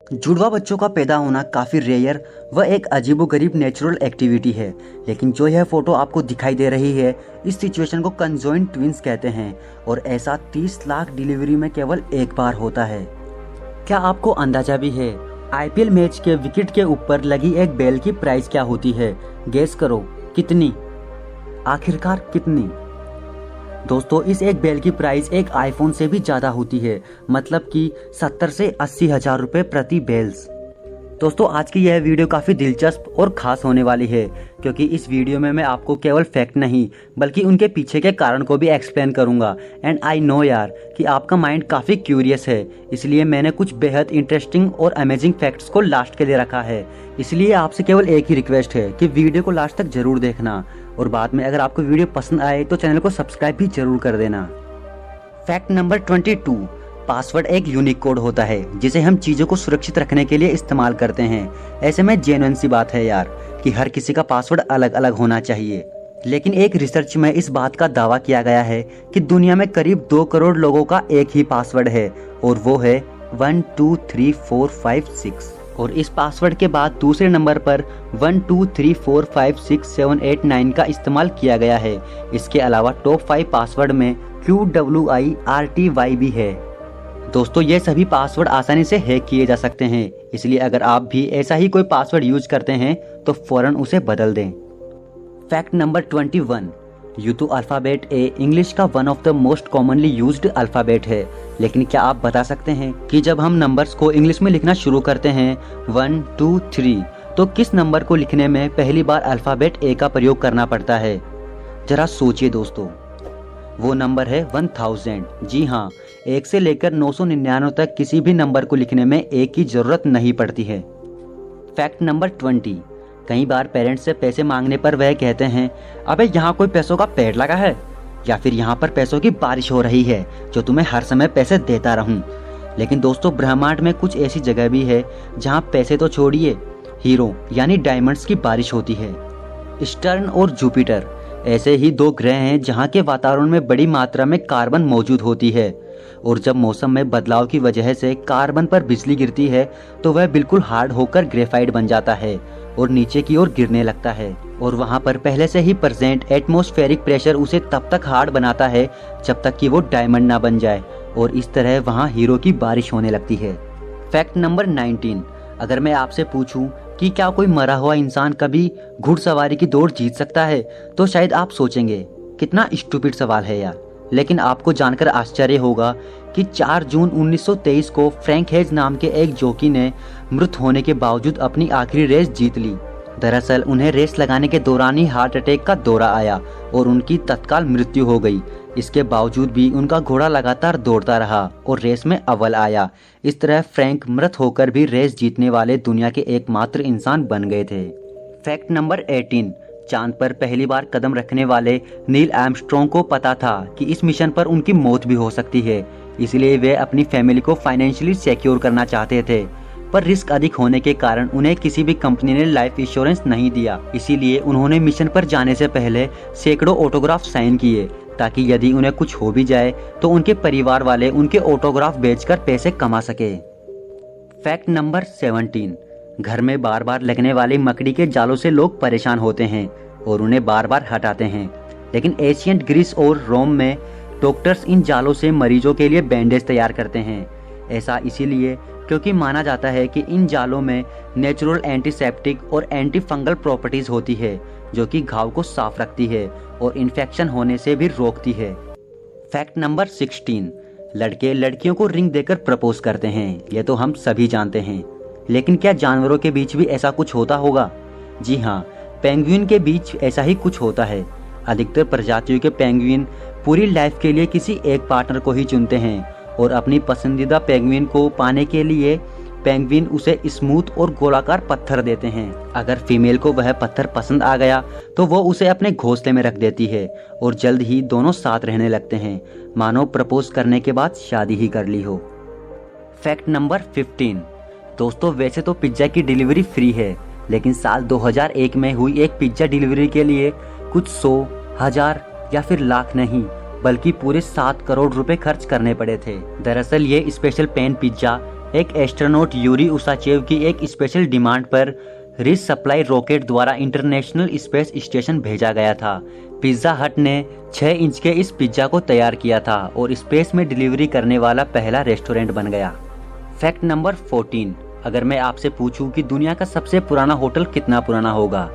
जुड़वा बच्चों का पैदा होना काफ़ी रेयर व एक अजीबोगरीब नेचुरल एक्टिविटी है, लेकिन जो यह फोटो आपको दिखाई दे रही है, इस सिचुएशन को कंजॉइंट ट्विंस कहते हैं और ऐसा 30 लाख डिलीवरी में केवल एक बार होता है। क्या आपको अंदाजा भी है आईपीएल मैच के विकेट के ऊपर लगी एक बेल की प्राइस क्या होती है? गेस करो कितनी? आखिरकार कितनी? दोस्तों, इस एक बेल की प्राइस एक आईफोन से भी ज़्यादा होती है, मतलब कि 70 से 80 हज़ार रुपये प्रति बेल्स। दोस्तों, आज की यह वीडियो काफ़ी दिलचस्प और ख़ास होने वाली है, क्योंकि इस वीडियो में मैं आपको केवल फैक्ट नहीं बल्कि उनके पीछे के कारण को भी एक्सप्लेन करूंगा। एंड आई नो यार कि आपका माइंड काफ़ी क्यूरियस है, इसलिए मैंने कुछ बेहद इंटरेस्टिंग और अमेजिंग फैक्ट्स को लास्ट के लिए रखा है। इसलिए आपसे केवल एक ही रिक्वेस्ट है कि वीडियो को लास्ट तक जरूर देखना और बाद में अगर आपको वीडियो पसंद आए तो चैनल को सब्सक्राइब भी जरूर कर देना। फैक्ट नंबर 22, पासवर्ड एक यूनिक कोड होता है जिसे हम चीज़ों को सुरक्षित रखने के लिए इस्तेमाल करते हैं। ऐसे में जेन्युइन सी बात है यार कि हर किसी का पासवर्ड अलग अलग होना चाहिए, लेकिन एक रिसर्च में इस बात का दावा किया गया है कि दुनिया में करीब 2 करोड़ लोगों का एक ही पासवर्ड है और वो है 1 2 3 4 5 6। और इस पासवर्ड के बाद दूसरे नंबर पर 1 2 3 4 5 6 7 8 9 का इस्तेमाल किया गया है। इसके अलावा टॉप 5 पासवर्ड में QWIRTY भी है। दोस्तों, ये सभी पासवर्ड आसानी से हैक किए जा सकते हैं, इसलिए अगर आप भी ऐसा ही कोई पासवर्ड यूज करते हैं तो फौरन उसे बदल दें। फैक्ट नंबर 21, यूटू अल्फ़ाबेट ए इंग्लिश का one of the most commonly used alphabet है, लेकिन क्या आप बता सकते हैं कि जब हम नंबर्स को इंग्लिश में लिखना शुरू करते हैं 1 2 3 तो किस नंबर को लिखने में पहली बार अल्फ़ाबेट ए का प्रयोग करना पड़ता है? जरा सोचिए दोस्तों, वो नंबर है 1000। जी हाँ, 1 से लेकर 999 तक किसी भी नंबर को लिखने में एक की जरूरत नहीं पड़ती है। फैक्ट नंबर 20, कई बार पेरेंट्स से पैसे मांगने पर वह कहते हैं, अबे यहाँ कोई पैसों का पेड़ लगा है या फिर यहाँ पर पैसों की बारिश हो रही है जो तुम्हें हर समय पैसे देता रहूं। लेकिन दोस्तों, ब्रह्मांड में कुछ ऐसी जगह भी है जहाँ पैसे तो छोड़िए, हीरो यानी डायमंड्स की बारिश होती है। सैटर्न और जुपिटर ऐसे ही 2 ग्रह हैं जहाँ के वातावरण में बड़ी मात्रा में कार्बन मौजूद होती है और जब मौसम में बदलाव की वजह से कार्बन पर बिजली गिरती है तो वह बिल्कुल हार्ड होकर ग्रेफाइट बन जाता है और नीचे की ओर गिरने लगता है और वहाँ पर पहले से ही प्रेजेंट एटमॉस्फेरिक प्रेशर उसे तब तक हार्ड बनाता है जब तक कि वो डायमंड ना बन जाए और इस तरह वहाँ हीरो की बारिश होने लगती है। फैक्ट नंबर 19, अगर मैं आपसे पूछूं कि क्या कोई मरा हुआ इंसान कभी घुड़सवारी की दौड़ जीत सकता है तो शायद आप सोचेंगे कितना स्टूपिड सवाल है यार, लेकिन आपको जानकर आश्चर्य होगा कि 4 जून 1923 को फ्रैंक हेज नाम के एक जॉकी ने मृत होने के बावजूद अपनी आखिरी रेस जीत ली। दरअसल उन्हें रेस लगाने के दौरान ही हार्ट अटैक का दौरा आया और उनकी तत्काल मृत्यु हो गई। इसके बावजूद भी उनका घोड़ा लगातार दौड़ता रहा और रेस में अव्वल आया। इस तरह फ्रैंक मृत होकर भी रेस जीतने वाले दुनिया के एकमात्र इंसान बन गए थे। फैक्ट नंबर 18, चांद पर पहली बार कदम रखने वाले नील आर्मस्ट्रॉन्ग को पता था कि इस मिशन पर उनकी मौत भी हो सकती है, इसलिए वे अपनी फैमिली को फाइनेंशियली सिक्योर करना चाहते थे, पर रिस्क अधिक होने के कारण उन्हें किसी भी कंपनी ने लाइफ इंश्योरेंस नहीं दिया। इसीलिए उन्होंने मिशन पर जाने से पहले सैकड़ों ऑटोग्राफ साइन किए ताकि यदि उन्हें कुछ हो भी जाए तो उनके परिवार वाले उनके ऑटोग्राफ बेचकर पैसे कमा सके। फैक्ट नंबर 17, घर में बार बार लगने वाली मकड़ी के जालों से लोग परेशान होते हैं और उन्हें बार बार हटाते हैं, लेकिन एशियंट ग्रीस और रोम में डॉक्टर्स इन जालों से मरीजों के लिए बैंडेज तैयार करते हैं। ऐसा इसीलिए क्योंकि माना जाता है कि इन जालों में नेचुरल एंटीसेप्टिक और एंटी फंगल प्रॉपर्टीज होती है जो कि घाव को साफ रखती है और इन्फेक्शन होने से भी रोकती है। फैक्ट नंबर 16, लड़के लड़कियों को रिंग देकर प्रपोज करते हैं, ये तो हम सभी जानते हैं, लेकिन क्या जानवरों के बीच भी ऐसा कुछ होता होगा? जी हाँ, पेंगुइन के बीच ऐसा ही कुछ होता है। अधिकतर प्रजातियों के पेंगुइन पूरी लाइफ के लिए किसी एक पार्टनर को ही चुनते हैं और अपनी पसंदीदा पेंगुइन को पाने के लिए पेंगुइन उसे स्मूथ और गोलाकार पत्थर देते हैं। अगर फीमेल को वह पत्थर पसंद आ गया तो वो उसे अपने घोंसले में रख देती है और जल्द ही दोनों साथ रहने लगते हैं, मानो प्रपोज करने के बाद शादी ही कर ली हो। फैक्ट नंबर 15, दोस्तों, वैसे तो पिज्जा की डिलीवरी फ्री है, लेकिन साल 2001 में हुई एक पिज्जा डिलीवरी के लिए कुछ 100, 1000 या फिर लाख नहीं बल्कि पूरे 7 करोड़ रुपए खर्च करने पड़े थे। दरअसल ये स्पेशल पैन पिज्जा एक एस्ट्रोनॉट यूरी उसाचेव की एक स्पेशल डिमांड पर रिच सप्लाई रॉकेट द्वारा इंटरनेशनल स्पेस स्टेशन भेजा गया था। पिज्जा हट ने 6 इंच के इस पिज्जा को तैयार किया था और स्पेस में डिलीवरी करने वाला पहला रेस्टोरेंट बन गया। फैक्ट नंबर 14, अगर मैं आपसे पूछूं कि दुनिया का सबसे पुराना होटल कितना पुराना होगा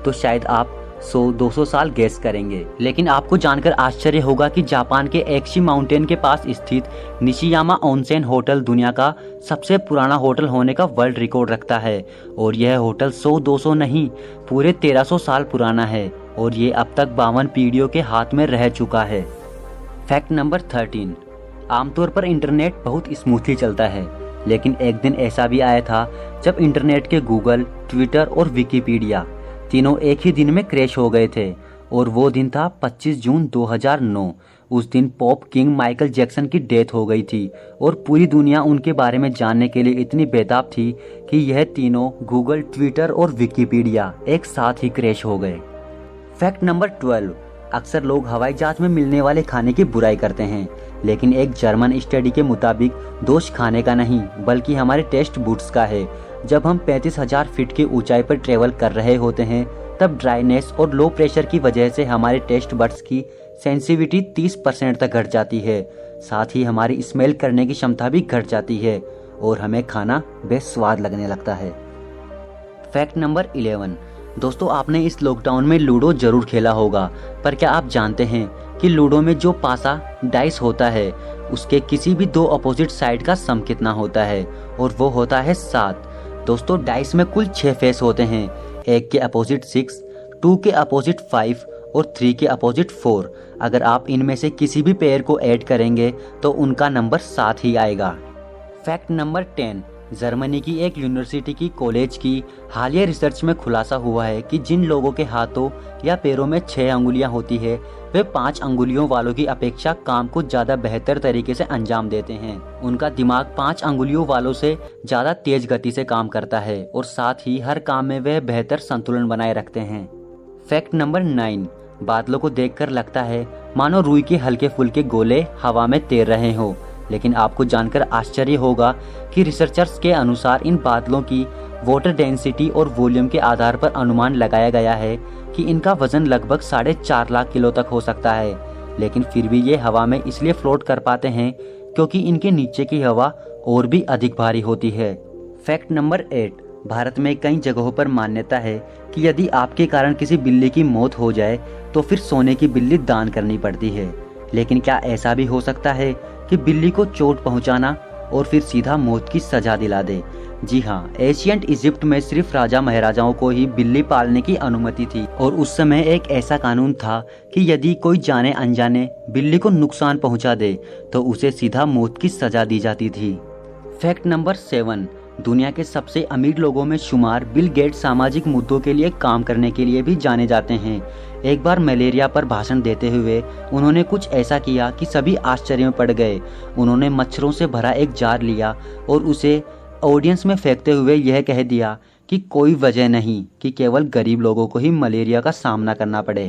तो शायद आप 100-200 साल गेस करेंगे, लेकिन आपको जानकर आश्चर्य होगा कि जापान के एक्शी माउंटेन के पास स्थित निशियामा ओनसेन होटल दुनिया का सबसे पुराना होटल होने का वर्ल्ड रिकॉर्ड रखता है और यह होटल 100-200 नहीं पूरे 1300 साल पुराना है और ये अब तक 52 पीढ़ियों के हाथ में रह चुका है। फैक्ट नंबर 13, आमतौर पर इंटरनेट बहुत स्मूथली चलता है, लेकिन एक दिन ऐसा भी आया था जब इंटरनेट के गूगल, ट्विटर और विकिपीडिया तीनों एक ही दिन में क्रैश हो गए थे और वो दिन था 25 जून 2009। उस दिन पॉप किंग माइकल जैक्सन की डेथ हो गई थी और पूरी दुनिया उनके बारे में जानने के लिए इतनी बेताब थी कि यह तीनों गूगल, ट्विटर और विकिपीडिया एक साथ ही क्रैश हो गए। फैक्ट नंबर 12, अक्सर लोग हवाई जहाज में मिलने वाले खाने की बुराई करते हैं, लेकिन एक जर्मन स्टडी के मुताबिक दोष खाने का नहीं बल्कि हमारे टेस्ट बड्स का है। जब हम 35,000 फीट की ऊंचाई पर ट्रेवल कर रहे होते हैं तब ड्राइनेस और लो प्रेशर की वजह से हमारे टेस्ट बड्स की सेंसिटिविटी 30% तक घट जाती है। साथ ही हमारी स्मेल करने की क्षमता भी घट जाती है और हमें खाना बेस्वाद लगने लगता है। फैक्ट नंबर 11, दोस्तों आपने इस लॉकडाउन में लूडो जरूर खेला होगा, पर क्या आप जानते हैं कि लूडो में जो पासा डाइस होता है उसके किसी भी 2 अपोजिट साइड का सम कितना होता है, और वो होता है 7। दोस्तों डाइस में कुल 6 फेस होते हैं, 1 के अपोजिट 6, 2 के अपोजिट 5 और 3 के अपोजिट 4। अगर आप इनमें से किसी भी पेयर को ऐड करेंगे तो उनका नंबर 7 ही आएगा। फैक्ट नंबर 10, जर्मनी की एक यूनिवर्सिटी की कॉलेज की हालिया रिसर्च में खुलासा हुआ है कि जिन लोगों के हाथों या पैरों में 6 अंगुलियां होती है वे 5 अंगुलियों वालों की अपेक्षा काम को ज़्यादा बेहतर तरीके से अंजाम देते हैं। उनका दिमाग 5 अंगुलियों वालों से ज़्यादा तेज गति से काम करता है और साथ ही हर काम में वह बेहतर संतुलन बनाए रखते हैं। फैक्ट नंबर 9, बादलों को देखकर लगता है मानो रुई के हल्के फुल्के गोले हवा में तैर रहे हों, लेकिन आपको जानकर आश्चर्य होगा कि रिसर्चर्स के अनुसार इन बादलों की वाटर डेंसिटी और वॉल्यूम के आधार पर अनुमान लगाया गया है कि इनका वजन लगभग 4.5 लाख किलो तक हो सकता है, लेकिन फिर भी ये हवा में इसलिए फ्लोट कर पाते हैं क्योंकि इनके नीचे की हवा और भी अधिक भारी होती है। फैक्ट नंबर 8, भारत में कई जगहों पर मान्यता है कि यदि आपके कारण किसी बिल्ली की मौत हो जाए तो फिर सोने की बिल्ली दान करनी पड़ती है, लेकिन क्या ऐसा भी हो सकता है कि बिल्ली को चोट पहुंचाना और फिर सीधा मौत की सजा दिला दे? जी हाँ, एशियंट इजिप्ट में सिर्फ राजा महाराजाओं को ही बिल्ली पालने की अनुमति थी और उस समय एक ऐसा कानून था कि यदि कोई जाने अनजाने बिल्ली को नुकसान पहुंचा दे तो उसे सीधा मौत की सजा दी जाती थी। फैक्ट नंबर 7, दुनिया के सबसे अमीर लोगों में शुमार बिल गेट्स सामाजिक मुद्दों के लिए काम करने के लिए भी जाने जाते हैं। एक बार मलेरिया पर भाषण देते हुए उन्होंने कुछ ऐसा किया कि सभी आश्चर्य में पड़ गए। उन्होंने मच्छरों से भरा एक जार लिया और उसे ऑडियंस में फेंकते हुए यह कह दिया कि कोई वजह नहीं कि केवल गरीब लोगों को ही मलेरिया का सामना करना पड़े।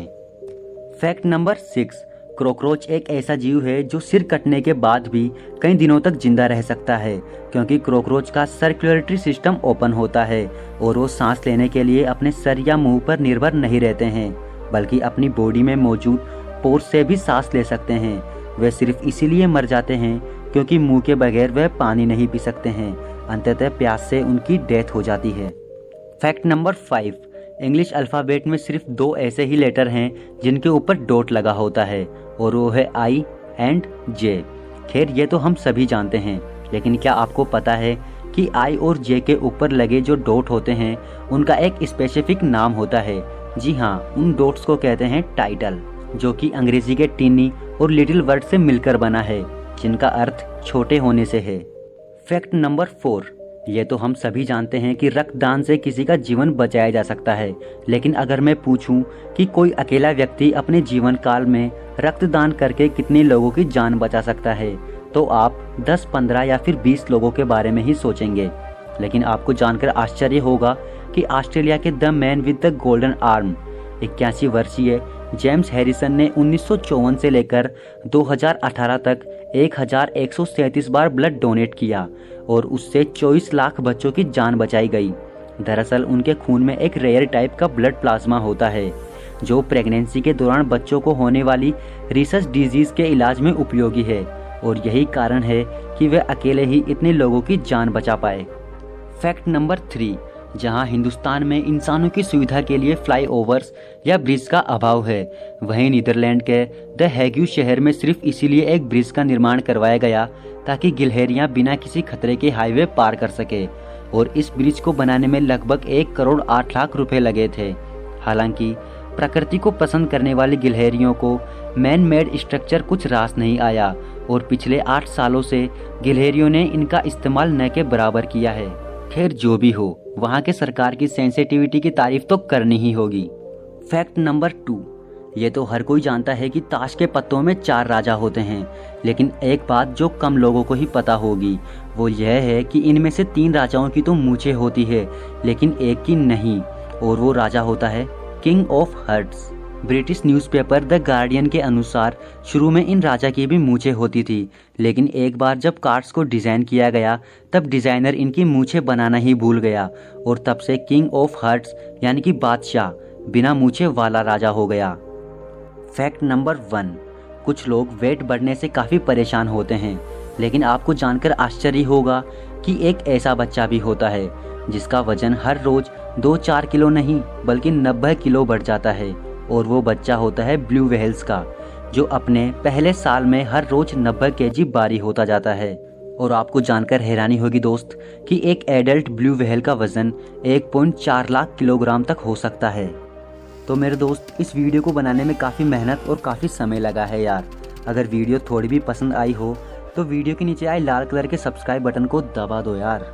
फैक्ट नंबर 6, कॉकरोच एक ऐसा जीव है जो सिर कटने के बाद भी कई दिनों तक जिंदा रह सकता है, क्योंकि कॉकरोच का सर्कुलेटरी सिस्टम ओपन होता है और वो सांस लेने के लिए अपने सर या मुंह पर निर्भर नहीं रहते हैं, बल्कि अपनी बॉडी में मौजूद पोर्स से भी सांस ले सकते हैं। वे सिर्फ इसीलिए मर जाते हैं क्योंकि मुंह के बगैर वह पानी नहीं पी सकते हैं। अंततः प्यास से उनकी डेथ हो जाती है। फैक्ट नंबर 5, इंग्लिश अल्फ़ाबेट में सिर्फ 2 ऐसे ही लेटर हैं जिनके ऊपर डॉट लगा होता है और वो है आई एंड जे। खैर ये तो हम सभी जानते हैं, लेकिन क्या आपको पता है कि आई और जे के ऊपर लगे जो डॉट होते हैं उनका एक स्पेसिफिक नाम होता है? जी हाँ, उन डॉट्स को कहते हैं टाइटल, जो कि अंग्रेजी के टीनी और लिटिल वर्ड से मिलकर बना है, जिनका अर्थ छोटे होने से है। फैक्ट नंबर 4, ये तो हम सभी जानते हैं कि रक्तदान से किसी का जीवन बचाया जा सकता है, लेकिन अगर मैं पूछूं कि कोई अकेला व्यक्ति अपने जीवन काल में रक्तदान करके कितने लोगों की जान बचा सकता है, तो आप 10, 15 या फिर 20 लोगों के बारे में ही सोचेंगे। लेकिन आपको जानकर आश्चर्य होगा कि ऑस्ट्रेलिया के the man with the golden arm 81 वर्षीय जेम्स हैरिसन ने 1954 से लेकर 2018 तक 1137 बार ब्लड डोनेट किया और उससे 24 लाख बच्चों की जान बचाई गई। दरअसल उनके खून में एक रेयर टाइप का ब्लड प्लाज्मा होता है जो प्रेगनेंसी के दौरान बच्चों को होने वाली रिसस डिजीज के इलाज में उपयोगी है और यही कारण है कि वे अकेले ही इतने लोगों की जान बचा पाए। फैक्ट नंबर 3, जहां हिंदुस्तान में इंसानों की सुविधा के लिए फ्लाईओवर्स या ब्रिज का अभाव है, वहीं नीदरलैंड के द हैग्यू शहर में सिर्फ इसीलिए एक ब्रिज का निर्माण करवाया गया ताकि गिलहरियां बिना किसी खतरे के हाईवे पार कर सके और इस ब्रिज को बनाने में लगभग 1 करोड़ 8 लाख रुपए लगे थे। हालांकि प्रकृति को पसंद करने वाली गिलहरियों को मैन मेड स्ट्रक्चर कुछ रास नहीं आया और पिछले 8 सालों से गिलहरियों ने इनका इस्तेमाल न के बराबर किया है। खैर जो भी हो, वहाँ के सरकार की सेंसिटिविटी की तारीफ तो करनी ही होगी। फैक्ट नंबर 2, ये तो हर कोई जानता है कि ताश के पत्तों में 4 राजा होते हैं, लेकिन एक बात जो कम लोगों को ही पता होगी वो यह है कि इनमें से 3 राजाओं की तो मूंछें होती है लेकिन एक की नहीं, और वो राजा होता है king of hearts. British newspaper the guardian के अनुसार शुरू में इन राजा की भी मूंछें होती थी, लेकिन एक बार जब कार्ड्स को डिज़ाइन किया गया तब डिज़ाइनर इनकी मूंछें बनाना ही भूल गया और तब से किंग ऑफ हार्ट्स यानी कि बादशाह बिना मूंछें वाला राजा हो गया। फैक्ट नंबर 1, कुछ लोग वेट बढ़ने से काफ़ी परेशान होते हैं, लेकिन आपको जानकर आश्चर्य होगा कि एक ऐसा बच्चा भी होता है जिसका वजन हर रोज़ 2-4 किलो नहीं बल्कि 90 किलो बढ़ जाता है, और वो बच्चा होता है ब्लू व्हेल्स का, जो अपने पहले साल में हर रोज़ 90 केजी भारी होता जाता है। और आपको जानकर हैरानी होगी दोस्त कि एक एडल्ट ब्लू व्हेल का वज़न 1.4 लाख किलोग्राम तक हो सकता है। तो मेरे दोस्त, इस वीडियो को बनाने में काफ़ी मेहनत और काफ़ी समय लगा है यार। अगर वीडियो थोड़ी भी पसंद आई हो तो वीडियो के नीचे आए लाल कलर के सब्सक्राइब बटन को दबा दो यार।